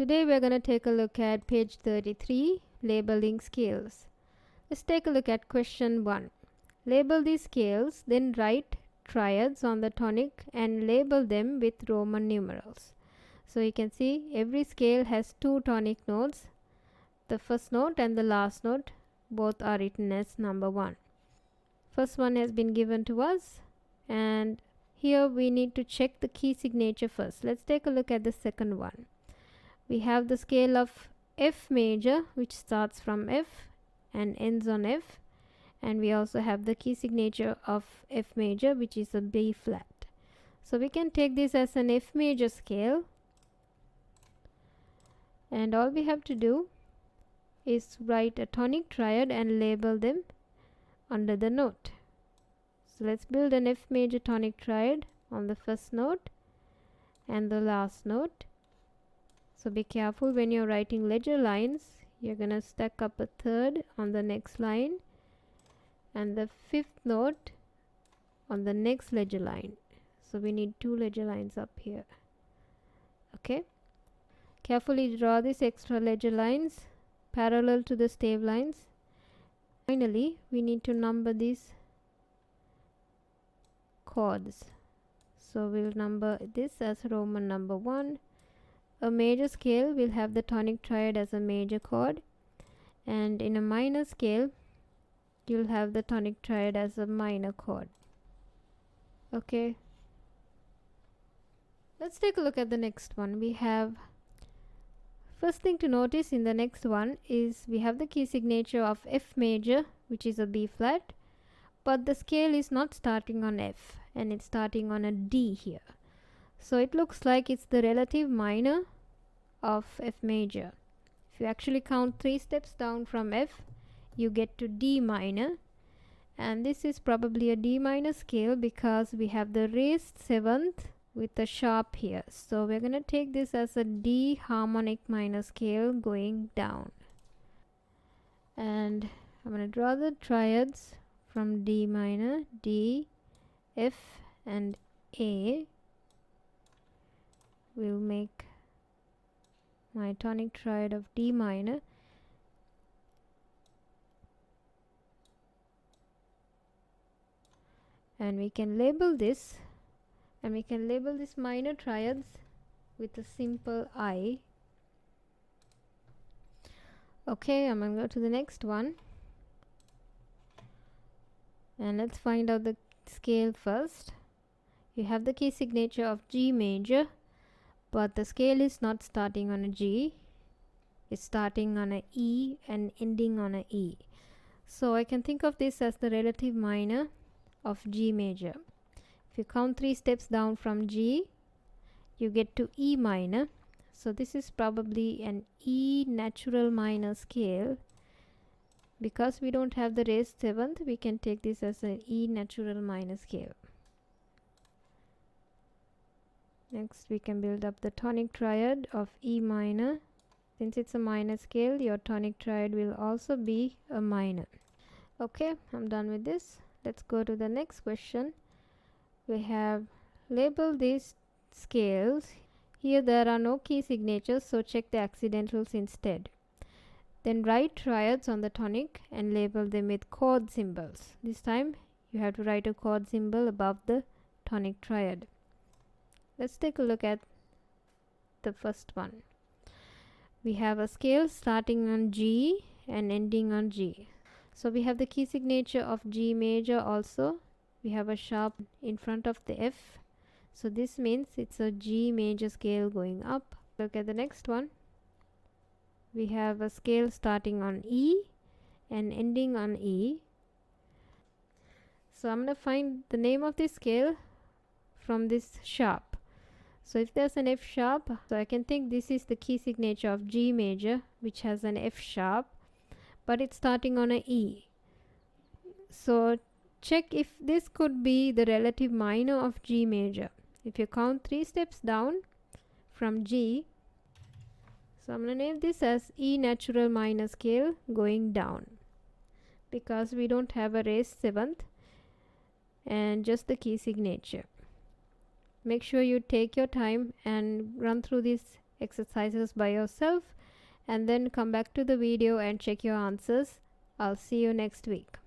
Today we're going to take a look at page 33, labeling scales. Let's take a look at question 1. Label these scales, then write triads on the tonic and label them with Roman numerals. So you can see every scale has two tonic notes. The first note and the last note both are written as number 1. First one has been given to us, and here we need to check the key signature first. Let's take a look at the second one. We have the scale of F major, which starts from F and ends on F, and we also have the key signature of F major, which is a B flat. So we can take this as an F major scale, and all we have to do is write a tonic triad and label them under the note. So let's build an F major tonic triad on the first note and the last note. So be careful when you're writing ledger lines. You're going to stack up a third on the next line and the fifth note on the next ledger line. So we need 2 ledger lines up here. Okay. Carefully draw these extra ledger lines parallel to the stave lines. Finally, we need to number these chords. So we'll number this as Roman number 1. A major scale will have the tonic triad as a major chord, and in a minor scale you'll have the tonic triad as a minor chord. Okay, let's take a look at the next one. We have, first thing to notice in the next one is we have the key signature of F major, which is a B flat, but the scale is not starting on F and it's starting on a D here. So it looks like it's the relative minor of F major. If you actually count 3 steps down from F, you get to D minor, and this is probably a D minor scale because we have the raised 7th with a sharp here. So we're going to take this as a D harmonic minor scale going down. And I'm going to draw the triads from D minor, D, F and A. We'll make my tonic triad of D minor, and we can label this, and we can label these minor triads with a simple I. Okay, I'm going to go to the next one, and let's find out the scale first. You have the key signature of G major, but the scale is not starting on a G, it's starting on a E and ending on a E. So I can think of this as the relative minor of G major. If you count 3 steps down from G, you get to E minor. So this is probably an E natural minor scale. Because we don't have the raised 7th, we can take this as an E natural minor scale. Next, we can build up the tonic triad of E minor. Since it's a minor scale, your tonic triad will also be a minor. Okay, I'm done with this. Let's go to the next question. We have labeled these scales. Here there are no key signatures, so check the accidentals instead. Then write triads on the tonic and label them with chord symbols. This time you have to write a chord symbol above the tonic triad. Let's take a look at the first one. We have a scale starting on G and ending on G. So we have the key signature of G major also. We have a sharp in front of the F. So this means it's a G major scale going up. Look at the next one. We have a scale starting on E and ending on E. So I'm going to find the name of this scale from this sharp. So if there's an F sharp, so I can think this is the key signature of G major, which has an F sharp, but it's starting on a E. So check if this could be the relative minor of G major. If you count 3 steps down from G, so I'm going to name this as E natural minor scale going down, because we don't have a raised 7th and just the key signature. Make sure you take your time and run through these exercises by yourself and then come back to the video and check your answers. I'll see you next week.